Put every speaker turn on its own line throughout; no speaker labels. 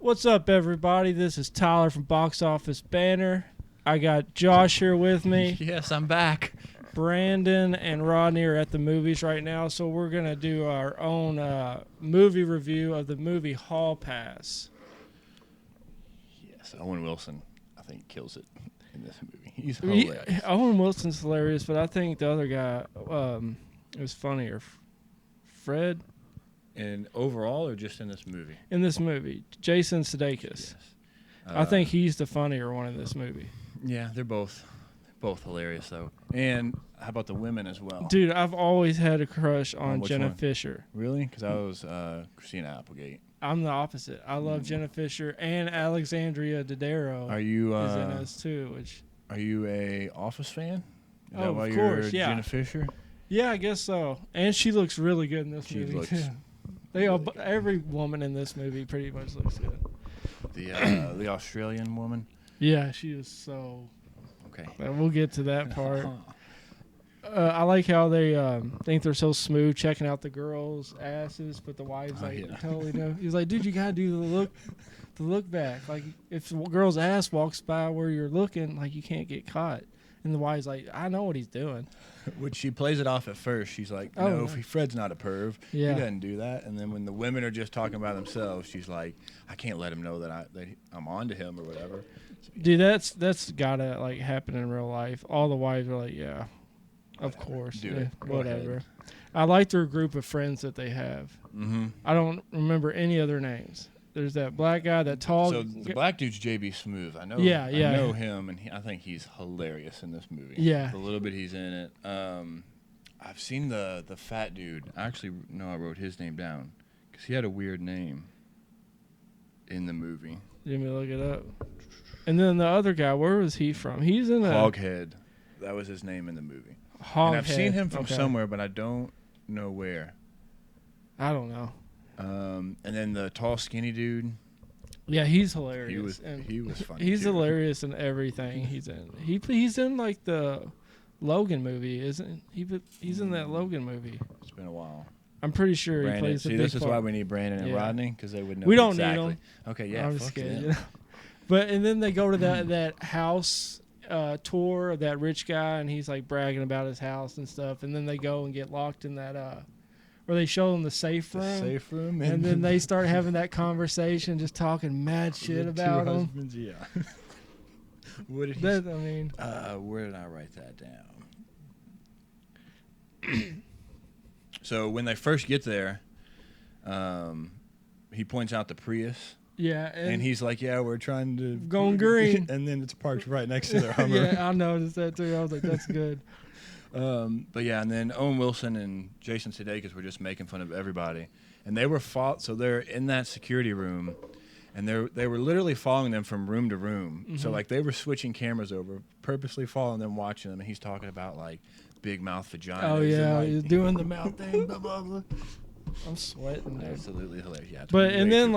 What's up, everybody? This is Tyler from Box Office Banter. I got Josh here with me.
Yes, I'm back.
Brandon and Rodney are at the movies right now, so we're going to do our own movie review of the movie Hall Pass.
Yes, Owen Wilson, I think, kills it in this movie. He's hilarious.
Owen Wilson's hilarious, but I think the other guy was funnier. Fred?
And overall, or just in this movie?
In this movie. Jason Sudeikis.
Yes.
I think he's the funnier one in this movie.
Yeah, they're both hilarious, though. And how about the women as well?
Dude, I've always had a crush on Jenna
one?
Fisher.
Really? Because I was Christina Applegate.
I'm the opposite. I love Jenna Fisher and Alexandria Daddario.
Are you
is in us too?
Are you a Office fan? Is
Oh,
that why
of
you're
course, yeah.
Jenna Fisher?
Yeah, I guess so. And she looks really good in this movie too. Every woman in this movie pretty much looks good.
The Australian woman.
Yeah, she is so.
Okay.
We'll get to that part. I like how they think they're so smooth checking out the girls' asses, but the wife's totally no. He's like, dude, you gotta do the look back. Like if a girl's ass walks by where you're looking, like you can't get caught. And the wife's like, I know what he's doing.
Which she plays it off at first. She's like, no, Fred's not a perv.
Yeah.
He doesn't do that. And then when the women are just talking about themselves, she's like, I can't let him know that I'm on to him or whatever.
Dude, that's gotta like happen in real life. All the wives are like, yeah, of course,
do it.
Whatever. I like their group of friends that they have.
Mm-hmm.
I don't remember any other names. There's that black guy, that tall.
So the black dude's JB Smoove. I know.
Yeah.
I know him, and I think he's hilarious in this movie.
Yeah.
The little bit he's in it. I've seen the fat dude. I actually I wrote his name down because he had a weird name in the movie.
Let me look it up. And then the other guy, where was he from? He's in a
Hoghead. That was his name in the movie.
Hoghead.
And I've seen him from somewhere, but I don't know where.
I don't know.
And then the tall, skinny dude.
Yeah, he's hilarious.
He was funny.
He's
too.
hilarious in everything he's in. He's in like the Logan movie, isn't he? He's in that Logan movie.
It's been a while.
I'm pretty sure
Brandon,
he plays a big
this is
part.
why we need Brandon and Rodney, because they would know.
We don't
exactly.
need them.
Okay, yeah.
I'm just kidding. You know? And then they go to that house tour of that rich guy, and he's like bragging about his house and stuff. And then they go and get locked in that where they show them the safe room. And then they start having that conversation, just talking mad shit about them.
Husbands, yeah. What did he? Where did I write that down? So when they first get there, he points out the Prius.
Yeah,
and he's like, "Yeah, we're trying to
going green,"
and then it's parked right next to their Hummer.
Yeah, I noticed that too. I was like, "That's good."
But yeah, and then Owen Wilson and Jason Sudeikis were just making fun of everybody, and they were so they're in that security room, and they were literally following them from room to room. Mm-hmm. So like they were switching cameras over, purposely following them, watching them, and he's talking about like big mouth vaginas.
Oh yeah,
and,
he's doing the mouth thing. Blah blah blah. I'm sweating there.
Absolutely hilarious. Yeah,
but and then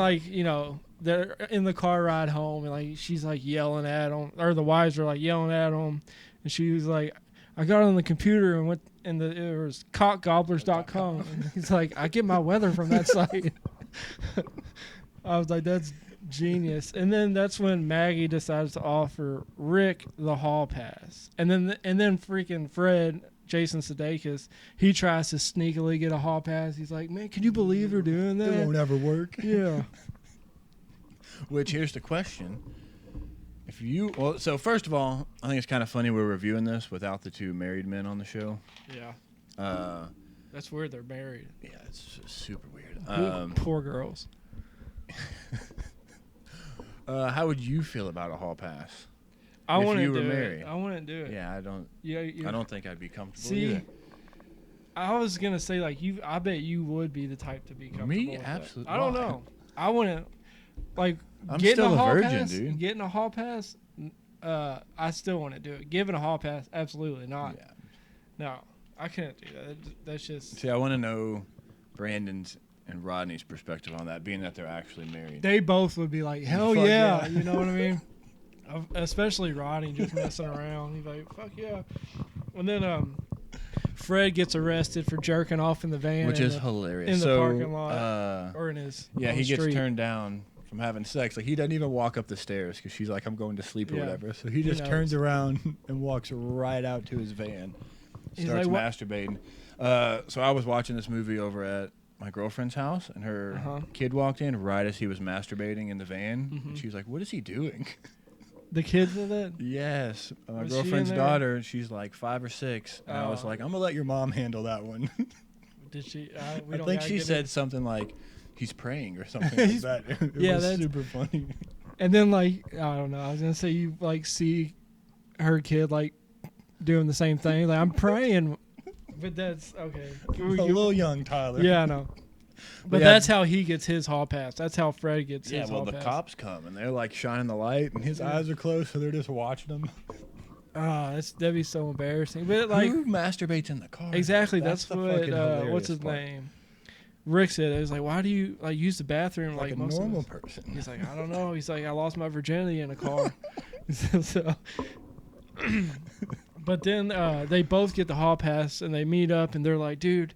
they're in the car ride home, and like she's like yelling at him, or the wives are like yelling at him, and she was like, I got on the computer and went, and it was cockgobblers.com. And he's like, I get my weather from that site. I was like, that's genius. And then that's when Maggie decides to offer Rick the hall pass, and then freaking Fred, Jason Sudeikis, he tries to sneakily get a hall pass. He's like, man, can you believe they're doing that?
It won't ever work.
Yeah.
Which, here's the question. So first of all, I think it's kind of funny we're reviewing this without the two married men on the show.
Yeah. That's weird they're married.
Yeah, it's super weird.
Poor girls.
How would you feel about a hall pass?
I
if
wouldn't
you were
do
married?
it. I wouldn't do it.
Yeah, I don't.
Yeah,
I don't think I'd be comfortable.
See,
either.
I was gonna say like you. I bet you would be the type to be comfortable.
Me,
with
absolutely.
That. I don't know. I wouldn't. Like
I'm
getting
still
a hall
virgin,
pass,
dude.
Getting a hall pass. I still want to do it. Giving a hall pass, absolutely not.
Yeah.
No, I can't do that. That's just.
See, I want to know Brandon's and Rodney's perspective on that, being that they're actually married.
They both would be like, hell
Fuck
yeah,
yeah.
you know what I mean? Especially Rodney just messing around. He's like, fuck yeah. And then Fred gets arrested for jerking off in the van.
Which is hilarious.
In the parking lot. Or in his
Yeah, he gets
street.
turned down from having sex. Like he doesn't even walk up the stairs because she's like, I'm going to sleep or
Yeah.
whatever. So he just turns around and walks right out to his van, starts masturbating. So I was watching this movie over at my girlfriend's house, and her kid walked in right as he was masturbating in the van. And she was like, what is he doing?
The kids of it?
Yes. My girlfriend's daughter, she's like 5 or 6. And I was like, I'm going to let your mom handle that one.
Did she?
I think she said something like, he's praying or something like that. It was that's super funny.
And then, like, I don't know. I was going to say you, like, see her kid, like, doing the same thing. Like, I'm praying. But that's, okay.
A little young Tyler.
Yeah, I know. But that's how he gets his hall pass. That's how Fred gets his hall pass.
Yeah, well, the cops come, and they're, like, shining the light, and his eyes are closed, so they're just watching him.
That'd be so embarrassing. But, like,
who masturbates in the car?
Exactly. That's what, what's his name? Rick said, it was like, why do you, like, use the bathroom like
a
most
normal person?
He's like, I don't know. He's like, I lost my virginity in a car. But then they both get the hall pass, and they meet up, and they're like, dude,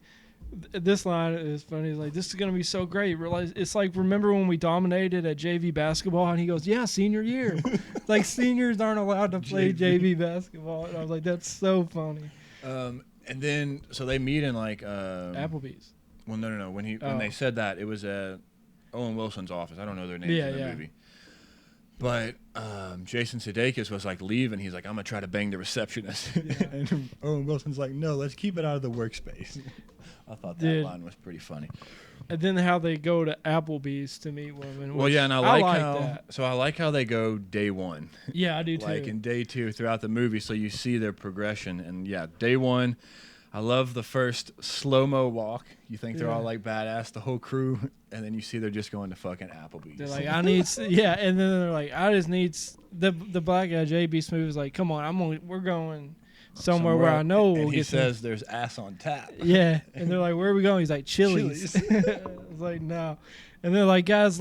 this line is funny. He's like, this is going to be so great. Realize it's like, remember when we dominated at JV basketball? And he goes, yeah, senior year. Like, seniors aren't allowed to play JV basketball. And I was like, that's so funny.
And then, so they meet in, like...
Applebee's.
Well, no. When they said that, it was at Owen Wilson's office. I don't know their names in the movie. But Jason Sudeikis was like leaving. He's like, I'm gonna try to bang the receptionist. And Owen Wilson's like, no, let's keep it out of the workspace. I thought that line was pretty funny.
And then how they go to Applebee's to meet women.
Well, yeah, and I like how they go day one.
Yeah, I do too.
Like in day 2 throughout the movie, so you see their progression. And yeah, day 1. I love the first slow-mo walk. You think they're all like badass, the whole crew, and then you see they're just going to fucking Applebee's.
They're like, I need, and then they're like, I just need the black guy JB Smooth is like, come on, we're going somewhere where I know we'll
and
get.
He says there's ass on tap.
Yeah, and they're like, where are we going? He's like, Chili's. It's like, no, and they're like, guys,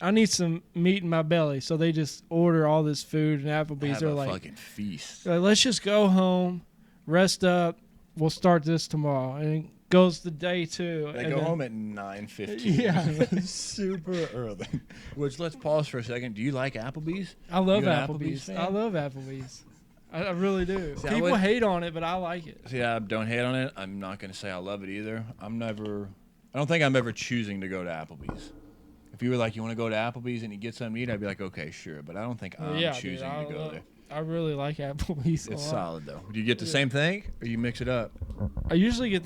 I need some meat in my belly, so they just order all this food and Applebee's. They're like,
fucking feast.
They're like, let's just go home, rest up. We'll start this tomorrow, and it goes to day 2.
They go home at 9:15.
Yeah,
super early. Which, let's pause for a second. Do you like Applebee's?
I love Applebee's. I love Applebee's. I really do. See, people hate on it, but I like it.
See, I don't hate on it. I'm not going to say I love it either. I don't think I'm ever choosing to go to Applebee's. If you were like, you want to go to Applebee's and you get something to eat, I'd be like, okay, sure. But I don't think I'm choosing to go there.
I really like Applebee's.
It's solid, though. Do you get the same thing, or you mix it up?
I usually get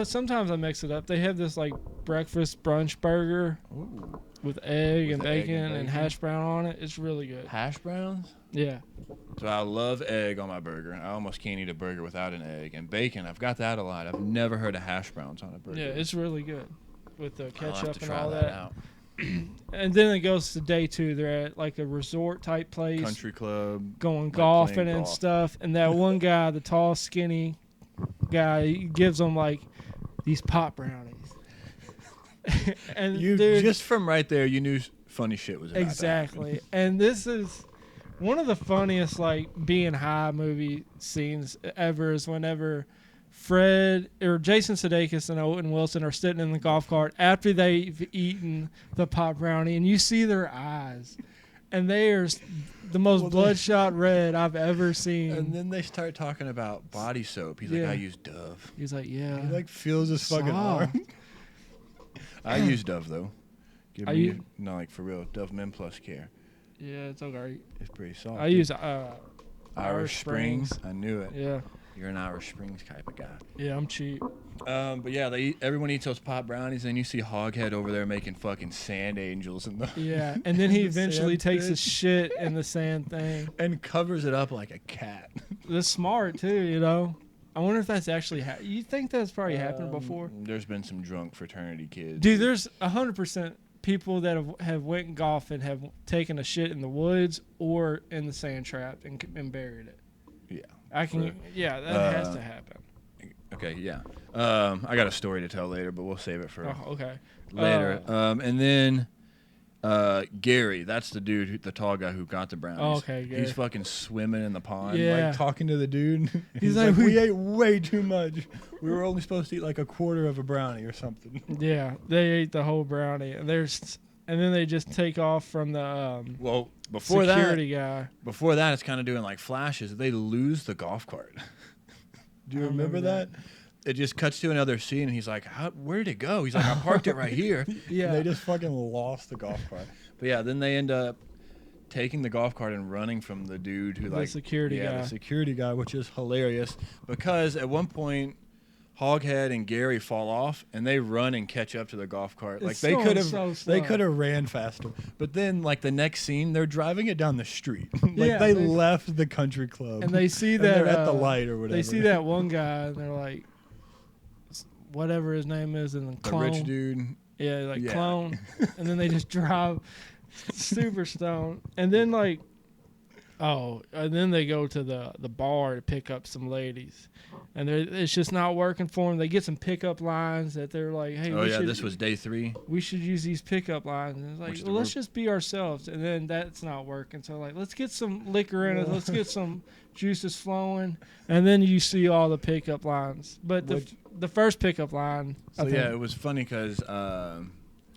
sometimes I mix it up. They have this, like, breakfast brunch burger with egg and bacon and hash brown on it. It's really good.
Hash browns?
Yeah.
So I love egg on my burger. I almost can't eat a burger without an egg. And bacon, I've got that a lot. I've never heard of hash browns on a burger.
Yeah, it's really good with the ketchup and all
that out.
And then it goes to day 2. They're at like a resort type place,
country club,
going golfing and stuff. And that one guy, the tall, skinny guy, he gives them like these pot brownies. And dude,
just from right there, you knew funny shit was about
exactly. And this is one of the funniest like being high movie scenes ever. Is whenever Fred or Jason Sudeikis and Owen Wilson are sitting in the golf cart after they've eaten the pot brownie, and you see their eyes, and they are the most bloodshot red I've ever seen.
And then they start talking about body soap. He's like, I use Dove.
He's like, yeah.
He like feels his fucking arm. I use Dove though. No, like for real, Dove Men Plus Care.
Yeah, it's okay.
It's pretty soft.
I use
Irish Springs. I knew it.
Yeah.
You're an Irish Springs type of guy.
Yeah, I'm cheap.
But yeah, everyone eats those pot brownies, and you see Hoghead over there making fucking sand angels in the.
Yeah, and then he eventually takes his shit in the sand thing
and covers it up like a cat.
That's smart too, you know. I wonder if that's actually you think that's probably happened before?
There's been some drunk fraternity kids.
Dude, there's 100% people that have went golf and have taken a shit in the woods or in the sand trap and buried it.
Yeah.
That has to happen.
Okay, yeah. I got a story to tell later, but we'll save it for later. And then Gary, that's the dude, the tall guy who got the brownies.
Oh, okay, Gary.
He's fucking swimming in the pond,
like
talking to the dude. He's like, we ate way too much. We were only supposed to eat like a quarter of a brownie or something.
Yeah, they ate the whole brownie. And there's and then they just take off from the
Well, before
security guy.
before that, it's kind of doing like flashes. They lose the golf cart. Do you
I
remember that? It just cuts to another scene, and he's like, where did it go? He's like, I parked it right here.
Yeah.
And they just fucking lost the golf cart. But yeah, then they end up taking the golf cart and running from the dude who
The security guy.
the security guy, which is hilarious because at one point Hoghead and Gary fall off and they run and catch up to the golf cart. Like
It's
they could have
so slow.
they could have ran faster. But then like the next scene they're driving it down the street. Like
Yeah,
they
they-
left the country club.
And they see
and
that
they're at the light or whatever.
They see that one guy and they're like, whatever his name is, and then
the
clone.
rich dude.
Yeah, like
Yeah.
clone. And then they just drive super stoned. And then like, and then they go to the bar to pick up some ladies. And it's just not working for them. They get some pickup lines that they're like, hey,
This was day 3.
we should use these pickup lines. And it's like, well, let's just be ourselves. And then that's not working. So like, let's get some liquor in it. Let's get some juices flowing. And then you see all the pickup lines. But the first pickup line,
So yeah, it was funny because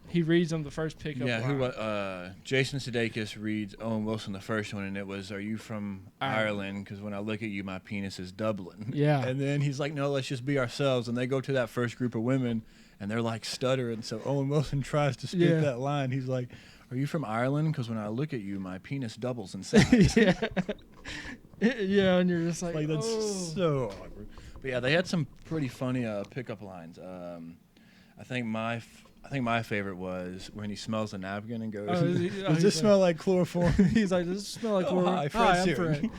he reads them the first pickup line.
Jason Sudeikis reads Owen Wilson the first one, and it was, "Are you from Ireland? Because when I look at you, my penis is Dublin."
Yeah.
And then he's like, "No, let's just be ourselves." And they go to that first group of women, and they're like stuttering. So Owen Wilson tries to spit that line. He's like, "Are you from Ireland? Because when I look at you, my penis doubles in size."
Yeah. Yeah, and you're just like
that's
oh.
so awkward. But yeah, they had some pretty funny pickup lines. I think my favorite was when he smells a napkin and goes, "Does this smell like chloroform?"
He's like, "Does this smell like chloroform?"
Hi, Fred's here.
Fred.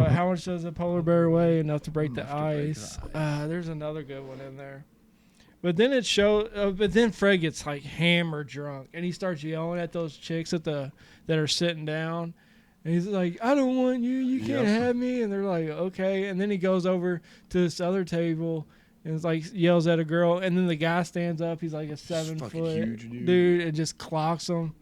How much does a polar bear weigh? Enough to break the
Enough to break
ice.
the ice.
There's another good one in there. But then it but then Fred gets like hammered drunk, and he starts yelling at those chicks that are sitting down. And he's like, "I don't want you. You can't have me." And they're like, "Okay." And then he goes over to this other table and it's like yells at a girl. And then the guy stands up. He's like a 7-foot
huge
dude and just clocks him.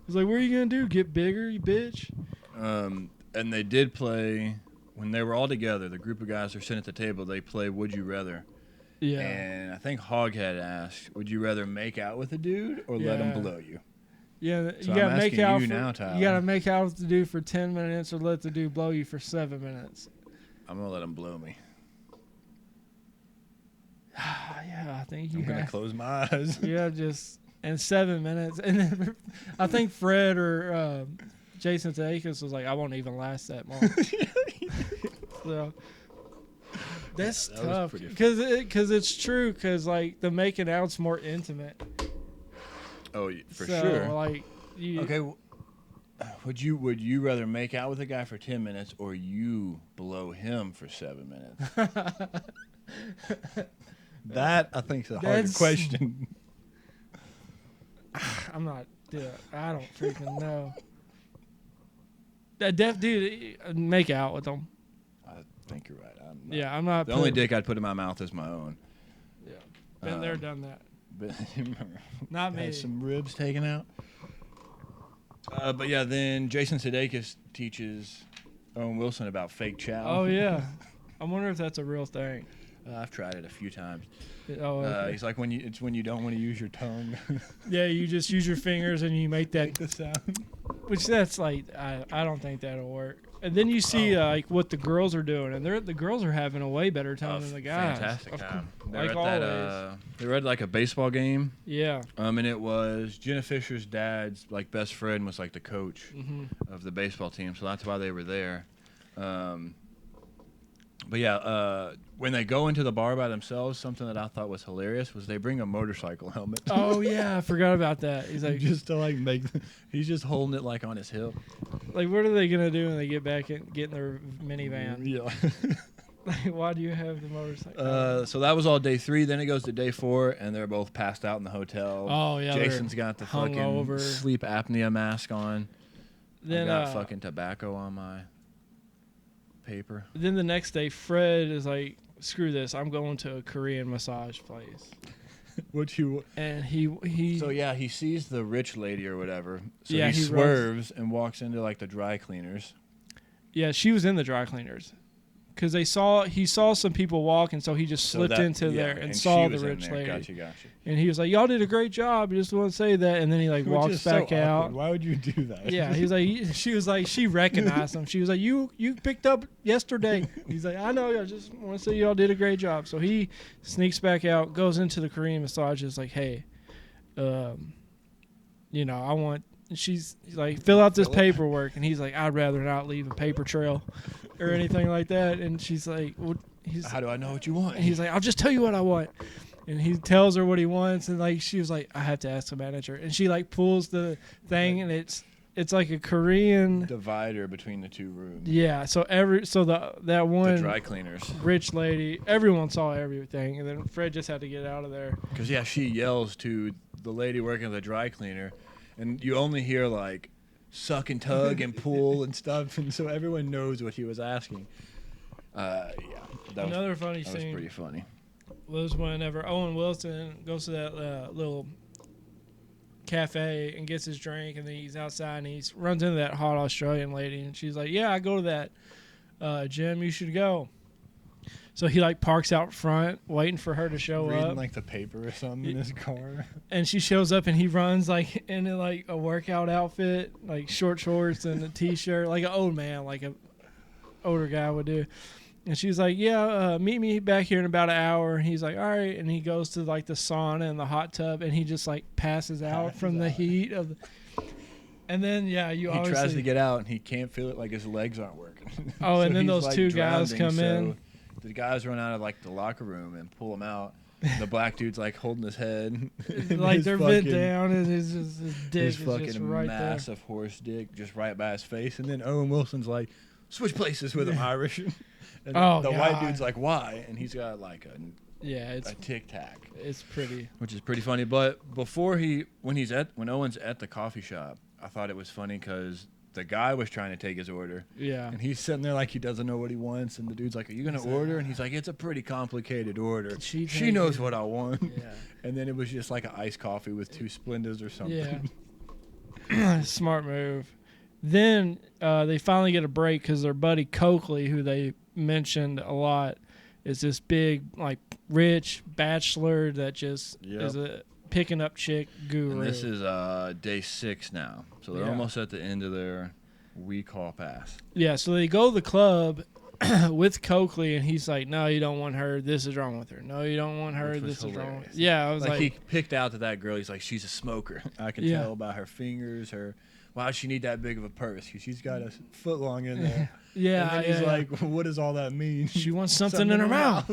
He's like, "What are you gonna do? Get bigger, you bitch?"
And they did play when they were all together. The group of guys are sitting at the table. They play Would You Rather.
Yeah.
And I think Hoghead asked, "Would you rather make out with a dude or let him blow you?"
Yeah,
So
you gotta
I'm
make
asking
out.
you now, Tyler.
You gotta make out with the dude for 10 minutes, or let the dude blow you for 7 minutes.
I'm gonna let him blow me.
Yeah, I think you.
I'm gonna
have.
close my eyes.
Yeah, just in 7 minutes, and then I think Fred or Jason Sudeikis was like, "I won't even last that long." So that's
that was
tough
pretty
because it's true because like the making out's more intimate.
Oh, for
So,
sure.
Like,
Okay. Would you rather make out with a guy for 10 minutes or you blow him for 7 minutes? That I think is a hard question.
I'm not. Dude, I don't freaking know. That dude, make out with them.
I think you're right.
I'm not.
The only dick I'd put in my mouth is my own.
Yeah, been there, done that.
But
Not me.
Had some ribs taken out. But yeah, then Jason Sudeikis teaches Owen Wilson about fake chow.
Oh yeah, I wonder if that's a real thing.
I've tried it a few times.
Oh, okay.
He's like when you don't want to use your tongue.
Yeah, you just use your fingers and you make that.
the sound.
Which that's like I don't think that'll work. And then you see like what the girls are doing, and the girls are having a way better time than the guys.
Fantastic time. They
Like
were at they were at like a baseball game.
Yeah.
And it was Jenna Fisher's dad's like best friend was like the coach of the baseball team, so that's why they were there. But yeah, when they go into the bar by themselves, something that I thought was hilarious was they bring a motorcycle helmet.
Oh yeah, I forgot about that. He's like,
just to like he's just holding it like on his hip.
like, what are they gonna do when they get back and get in their minivan?
Yeah.
Like, why do you have the motorcycle?
So that was all day 3. Then it goes to day 4, and they're both passed out in the hotel.
Oh yeah,
Jason's got the fucking
hungover.
sleep apnea mask on.
Then
I got fucking tobacco on my paper.
Then the next day, Fred is like, "Screw this! I'm going to a Korean massage place." And he.
So yeah, he sees the rich lady or whatever. So
Yeah,
he
he runs-
swerves and walks into like the dry cleaners.
Yeah, she was in the dry cleaners. because he saw some people walking, so he just slipped into there and saw the rich lady.
Gotcha.
And he was like, "Y'all did a great job. I just want to say that." And then he like walks back out.
Awkward. Why would you do that?
Yeah, he was like, she was like, she recognized him. She was like, "You picked up yesterday." He's like, "I know. I just want to say y'all did a great job." So he sneaks back out, goes into the Korean massages, like, "Hey, I want." She's like, "Fill out this paperwork," and he's like, "I'd rather not leave a paper trail or anything like that." And she's like, well,
"How do I know what you want?"
And he's like, "I'll just tell you what I want." And he tells her what he wants, and like she was like, "I have to ask the manager." And she like pulls the thing, and it's like a Korean
divider between the two rooms.
Yeah, so that one
the dry cleaners
rich lady, everyone saw everything, and then Fred just had to get out of there.
Because she yells to the lady working at the dry cleaner, and you only hear like suck and tug and pull and stuff, and so everyone knows what he was asking.
Another funny
scene.
That
was pretty funny.
Was whenever Owen Wilson goes to that little cafe and gets his drink, and then he's outside and he runs into that hot Australian lady, and she's like, "Yeah, I go to that gym. You should go." So he like parks out front, waiting for her to show up.
Reading like the paper or something in his car.
And she shows up, and he runs like in like a workout outfit, like short shorts and a t-shirt, like an old man, like a older guy would do. And she's like, "Yeah, meet me back here in about an hour." And he's like, "All right." And he goes to like the sauna and the hot tub, and he just like passes out from the heat of the. And then he
tries to get out, and he can't feel it, like his legs aren't working.
Oh, so and then those like two guys come in.
The guys run out of like the locker room and pull him out. The black dude's like holding his head,
like they're bent down, and his dick is
fucking
just right
massive
there.
Horse dick just right by his face. And then Owen Wilson's like, "Switch places with him, Irish." And the white dude's like, "Why?" And he's got like a Tic Tac.
It's pretty,
which is pretty funny. But when Owen's at the coffee shop, I thought it was funny because the guy was trying to take his order.
Yeah.
And he's sitting there like he doesn't know what he wants, and the dude's like, "Are you gonna order?" And he's like, "It's a pretty complicated order. She knows what I want."
Yeah.
And then it was just like an iced coffee with 2 Splendas or something.
Yeah. Smart move. Then they finally get a break because their buddy Coakley, who they mentioned a lot, is this big, like, rich bachelor that just is a picking up chick guru.
And this is day 6 now, so they're almost at the end of their week hall pass.
Yeah, so they go to the club with Coakley, and he's like, "No, you don't want her. This is wrong with her. No, you don't want her. This is wrong." Yeah, I was like,
he picked out that girl. He's like, "She's a smoker. I can tell by her fingers, why does she need that big of a purse? Because she's got a foot long in there."
Yeah.
And then he's like, "What does all that mean?"
She wants something in her mouth.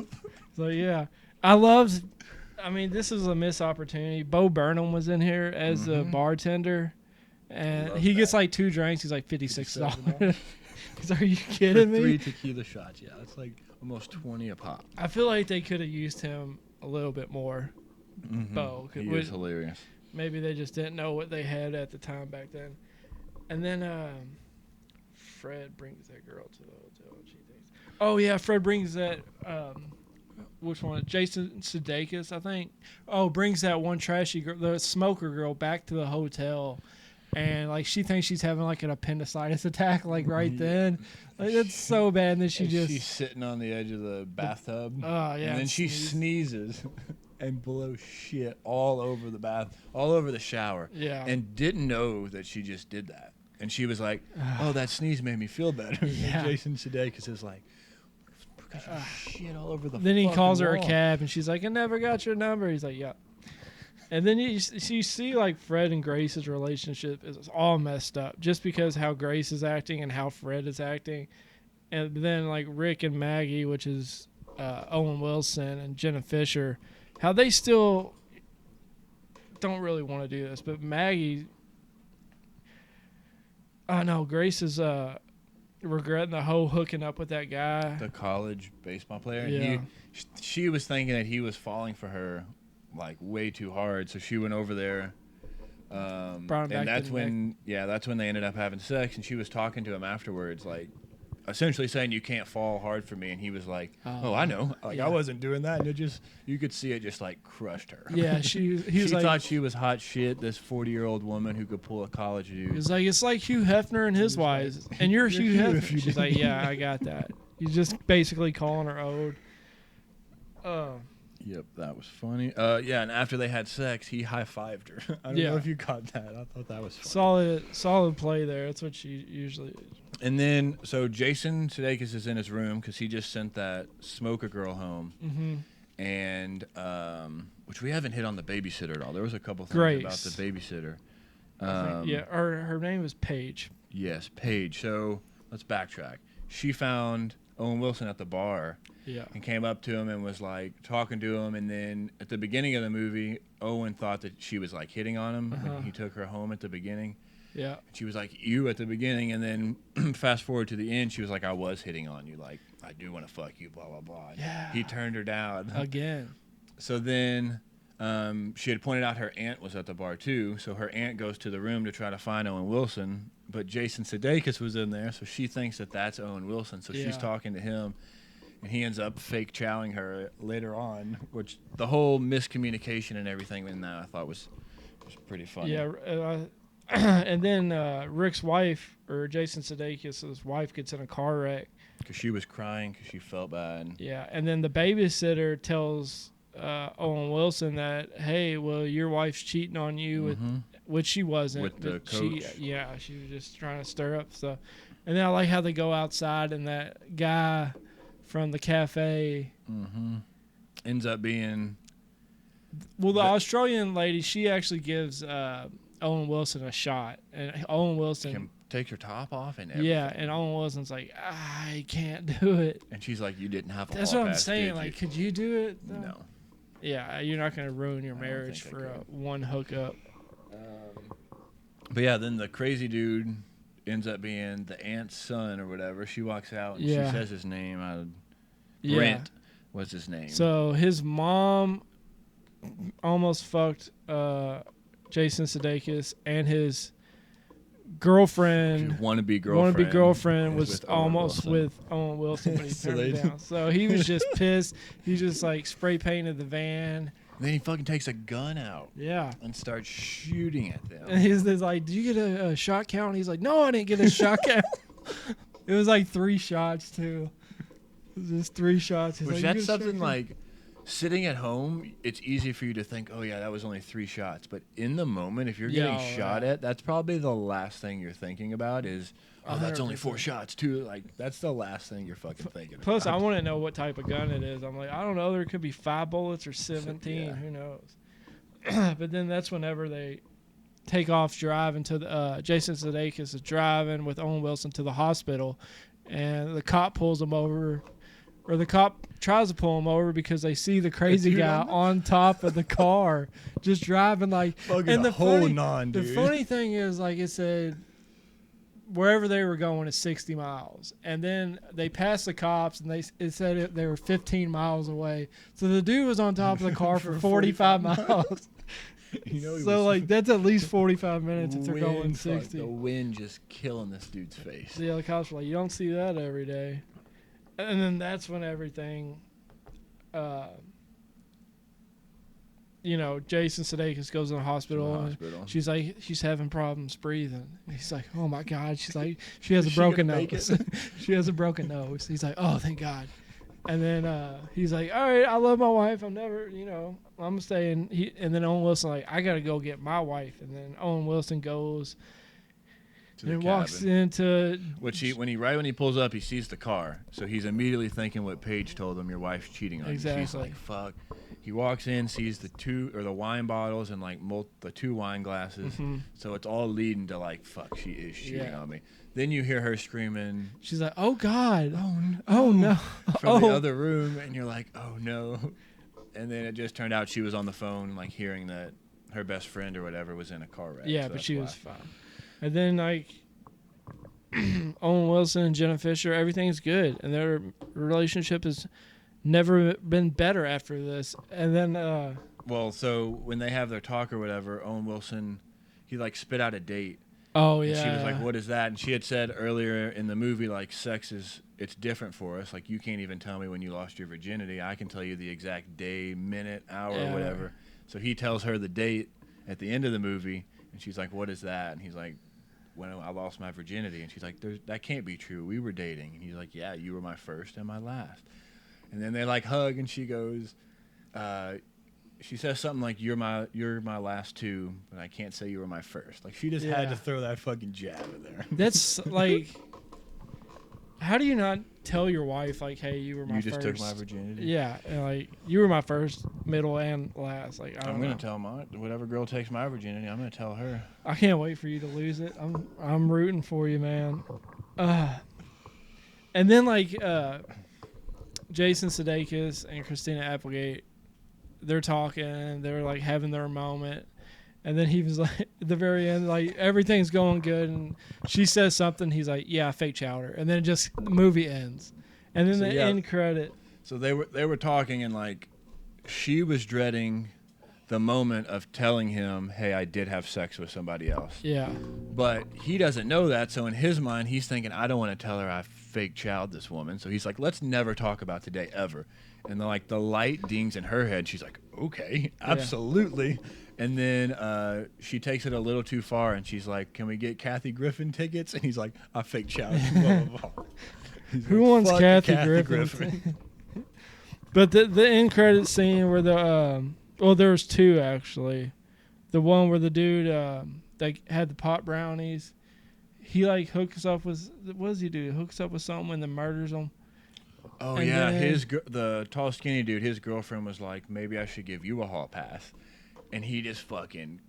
So, yeah. This is a missed opportunity. Bo Burnham was in here as a bartender. And he gets like 2 drinks. He's like $56. Are you kidding me?
3 tequila shots. Yeah, that's like almost 20 a pop.
I feel like they could have used him a little bit more. Bo.
He was hilarious.
Maybe they just didn't know what they had at the time back then. And then Fred brings that girl to the hotel. She thinks, "Oh yeah, Fred brings that which one? Jason Sudeikis, I think. Oh, brings that one trashy girl, the smoker girl, back to the hotel." And like she thinks she's having like an appendicitis attack, like right then. Like it's so bad. And then she's
sitting on the edge of the bathtub.
Oh yeah.
And then she sneezes and blows shit all over all over the shower.
Yeah.
And didn't know that she just did that. And she was like, "Oh, that sneeze made me feel better."
Yeah.
And Jason Sudeikis is like, shit all over the.
Then he calls her
wall.
a cab, and she's like, "I never got your number." He's like, "Yeah." And then you see like Fred and Grace's relationship is all messed up just because how Grace is acting and how Fred is acting. And then like Rick and Maggie, which is Owen Wilson and Jenna Fisher, how they still don't really want to do this. But Maggie, Grace is regretting the whole hooking up with that guy.
The college baseball player.
Yeah.
She was thinking that he was falling for her like way too hard, so she went over there, and that's when they ended up having sex, and she was talking to him afterwards, like essentially saying, "You can't fall hard for me," and he was like, "Oh, I know, I wasn't doing that," and it just, you could see it just like crushed her.
Yeah, he
thought she was hot shit, this 40-year-old woman who could pull a college dude.
It's like Hugh Hefner and his wives, and you're Hugh Hefner. She's like, "Yeah, I got that." He's just basically calling her old.
Yep, that was funny. Yeah, and after they had sex, he high-fived her. I don't know if you caught that. I thought that was funny.
Solid play there. That's what she usually is.
And then, so Jason Sudeikis is in his room because he just sent that smoker girl home.
Mm-hmm.
And, which we haven't hit on the babysitter at all. There was a couple things
Grace.
about the babysitter.
Yeah, her name was Paige.
Yes, Paige. So let's backtrack. She found Owen Wilson at the bar.
Yeah.
And came up to him and was like talking to him, and then at the beginning of the movie, Owen thought that she was like hitting on him when he took her home at the beginning.
Yeah.
And she was like, "You" at the beginning, and then fast forward to the end, she was like, "I was hitting on you, like I do want to fuck you, blah blah blah." And
yeah.
he turned her down
again.
So then she had pointed out her aunt was at the bar too. So her aunt goes to the room to try to find Owen Wilson, but Jason Sudeikis was in there, so she thinks that that's Owen Wilson. So she's talking to him. And he ends up fake chowing her later on, which the whole miscommunication and everything in that I thought was pretty funny.
Yeah, and then Rick's wife, or Jason Sudeikis' wife, gets in a car wreck.
Because she was crying because she felt bad.
Yeah, and then the babysitter tells Owen Wilson that, hey, well, your wife's cheating on you, with, which she wasn't.
With the coach.
She was just trying to stir up stuff. And then I like how they go outside and that guy from the cafe
ends up being...
Well, the Australian lady, she actually gives Owen Wilson a shot. And Owen Wilson...
Can take her top off and everything.
Yeah, and Owen Wilson's like, I can't do it.
And she's like, you didn't have to.
That's what I'm saying. Like, could you do it?
No.
Yeah, you're not going to ruin your marriage for one hookup.
But yeah, then the crazy dude ends up being the aunt's son or whatever. She walks out and she says his name. Brent was his name.
So his mom almost fucked Jason Sudeikis, and his girlfriend,
wannabe
girlfriend was almost with Owen Wilson when he turned it down. So he was just pissed. He just like spray painted the van.
Then he fucking takes a gun out.
Yeah.
And starts shooting at them.
And he's like, "Did you get a shot count?" He's like, "No, I didn't get a shot count." It was like 3 shots too. It was just 3 shots.
Which that's something like sitting at home, it's easy for you to think, oh yeah, that was only 3 shots. But in the moment, if you're getting shot at, that's probably the last thing you're thinking about is, oh, that's only 4 shots too. Like, that's the last thing you're fucking thinking
Plus,
about.
I want to know what type of gun it is. I'm like, I don't know. There could be 5 bullets or 17. Yeah. Who knows? But then that's whenever they take off driving to the Jason Sudeikis is driving with Owen Wilson to the hospital, and the cop pulls him over. Or the cop tries to pull him over because they see the crazy guy on top of the car, just driving like.
And the
funny thing is, like it said, wherever they were going is 60 miles, and then they passed the cops, and it said they were 15 miles away. So the dude was on top of the car for 45 miles. So like that's at least 45 minutes if they're going 60.
The wind just killing this dude's face.
So yeah, the cops were like, you don't see that every day. And then that's when everything, Jason Sudeikis goes in the hospital. She's like, she's having problems breathing. And he's like, oh my God. She's like, she has a broken nose. She has a broken nose. He's like, oh, thank God. And then he's like, all right, I love my wife. I'm never, I'm gonna stay. And then Owen Wilson like, I gotta go get my wife. And then Owen Wilson goes. And walks into
when he pulls up, he sees the car, so he's immediately thinking what Paige told him: your wife's cheating on you. He's like, "Fuck." He walks in, sees the wine bottles and like the 2 wine glasses, so it's all leading to like, "Fuck, she is cheating on me." Then you hear her screaming.
She's like, "Oh God! Oh no!"
From the other room, and you're like, "Oh no!" And then it just turned out she was on the phone, like hearing that her best friend or whatever was in a car wreck.
Yeah, so but she was fine. And then, like, Owen Wilson and Jenna Fisher, everything's good. And their relationship has never been better after this. And then...
so when they have their talk or whatever, Owen Wilson, he, like, spit out a date.
Oh, yeah.
And she was like, what is that? And she had said earlier in the movie, like, it's different for us. Like, you can't even tell me when you lost your virginity. I can tell you the exact day, minute, hour, whatever. So he tells her the date at the end of the movie, and she's like, what is that? And he's like... when I lost my virginity. And she's like, that can't be true. We were dating. And he's like, yeah, you were my first and my last. And then they like hug, and she goes, she says something like, you're my last two, but I can't say you were my first. Like, she just had to throw that fucking jab in there.
That's like, how do you not tell your wife, like, hey, you were my first?
You just took my virginity?
Yeah, and like, you were my first, middle, and last. Like, I'm
going to tell whatever girl takes my virginity, I'm going to tell her.
I can't wait for you to lose it. I'm rooting for you, man. And then, like, Jason Sudeikis and Christina Applegate, they're talking, they're like having their moment, and then he was like, at the very end, like everything's going good, and she says something, he's like, yeah, I fake chowder, and then just the movie ends, and then the end credit.
So they were talking, and like she was dreading the moment of telling him, hey, I did have sex with somebody else.
Yeah.
But he doesn't know that, so in his mind, he's thinking, I don't want to tell her I fake chowed this woman. So he's like, let's never talk about today ever. And then, like, the light dings in her head. She's like, okay, absolutely. Yeah. And then she takes it a little too far, and she's like, can we get Kathy Griffin tickets? And he's like, I fake chowed. Blah, blah, blah.
Who wants Kathy Griffin? But the end credit scene where well, there's two, actually. The one where the dude that had the pot brownies, he, like, hooks up with, what does he do? He hooks up with someone and then murders them.
Oh, and yeah, the tall, skinny dude, his girlfriend was like, maybe I should give you a hall pass. And he just fucking,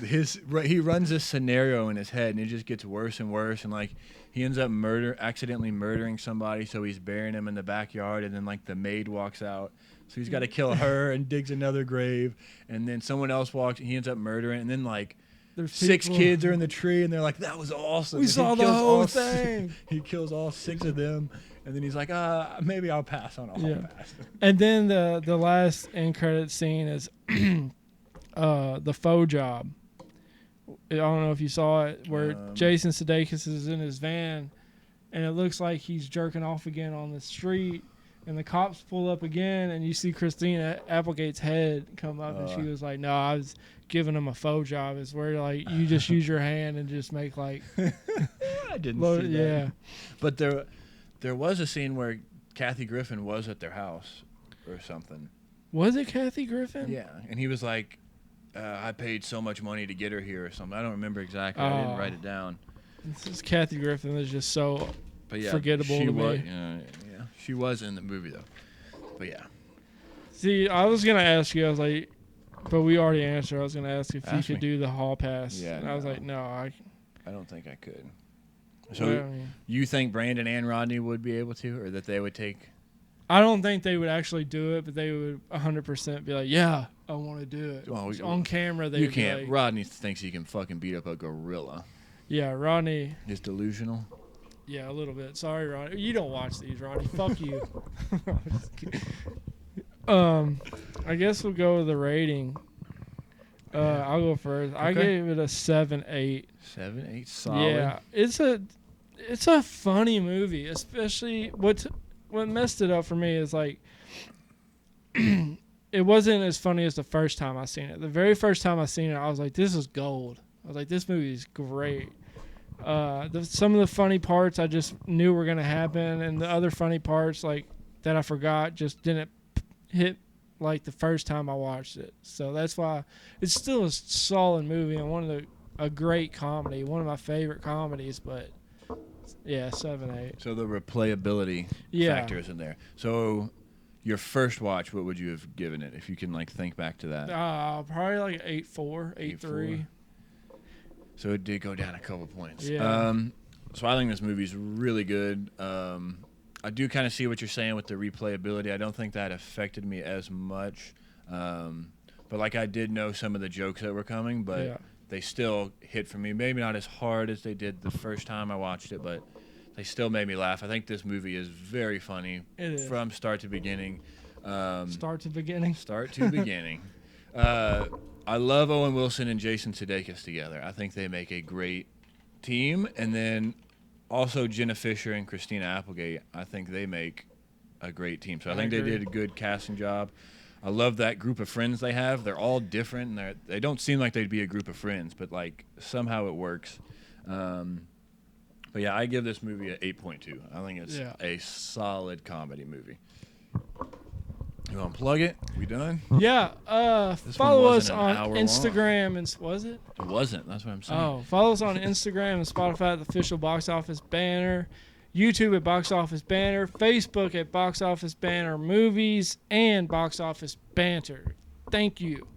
he runs this scenario in his head, and it just gets worse and worse. And, like, he ends up accidentally murdering somebody, so he's burying him in the backyard, and then, like, the maid walks out. So he's got to kill her and digs another grave. And then someone else walks, and he ends up murdering. And then, like, there's 6 kids are in the tree, and they're like, that was awesome.
We saw the whole thing.
He kills all 6 of them. And then he's like, maybe I'll pass on a hall pass.
And then the last end credit scene is the faux job. I don't know if you saw it, where Jason Sudeikis is in his van, and it looks like he's jerking off again on the street, and the cops pull up again, and you see Christina Applegate's head come up, and she was like, no, I was giving him a faux job. It's where, like, you just use your hand and just make, like...
I didn't see that.
Yeah.
But there was a scene where Kathy Griffin was at their house or something.
Was it Kathy Griffin?
Yeah, and he was like, I paid so much money to get her here or something. I don't remember exactly. I didn't write it down.
This is Kathy Griffin is just so forgettable to me.
Yeah, she was in the movie, though. But, yeah.
See, I was going to ask you, I was like, but we already answered. I was going to ask if you could do the hall pass. Yeah, and I was like, no. I
don't think I could. So you think Brandon and Rodney would be able to, or that they would take?
I don't think they would actually do it, but they would 100% be like, yeah, I want to do it. Well, on camera, they would
can't.
Be like,
Rodney thinks he can fucking beat up a gorilla.
Yeah, Rodney.
He's delusional.
Yeah, a little bit. Sorry, Rodney. You don't watch these, Rodney. Fuck you. I guess we'll go with the rating. I'll go first. Okay. I gave it a 7-8.
7-8, solid.
Yeah, it's a funny movie, especially what messed it up for me is like it wasn't as funny as the first time I seen it. The very first time I seen it, I was like, this is gold. I was like, this movie is great. Some of the funny parts I just knew were gonna happen, and the other funny parts like that I forgot just didn't hit like the first time I watched it. So that's why it's still a solid movie and a great comedy, one of my favorite comedies. But yeah, 7-8.
So the replayability factor is in there. So your first watch, what would you have given it if you can like think back to that?
Probably like 8.4, 8.3.
So it did go down a couple points.
Yeah.
So I think this movie's really good. I do kind of see what you're saying with the replayability. I don't think that affected me as much. But like I did know some of the jokes that were coming, but they still hit for me. Maybe not as hard as they did the first time I watched it, but they still made me laugh. I think this movie is very funny from start to beginning.
Start to beginning.
Start to beginning. I love Owen Wilson and Jason Sudeikis together. I think they make a great team. And then also Jenna Fisher and Christina Applegate, I think they make a great team. So I think they did a good casting job. I love that group of friends they have. They're all different, and they don't seem like they'd be a group of friends, but like somehow it works. But yeah, I give this movie a 8.2. I think it's
Yeah.
a solid comedy movie. You want to plug it? We done?
Yeah.
This
Follow
one
us
wasn't an
on
hour long.
Instagram and was it?
It wasn't. That's what I'm saying.
Oh, follow us on Instagram and Spotify at the official Box Office Banner, YouTube at Box Office Banner, Facebook at Box Office Banner Movies, and Box Office Banter. Thank you.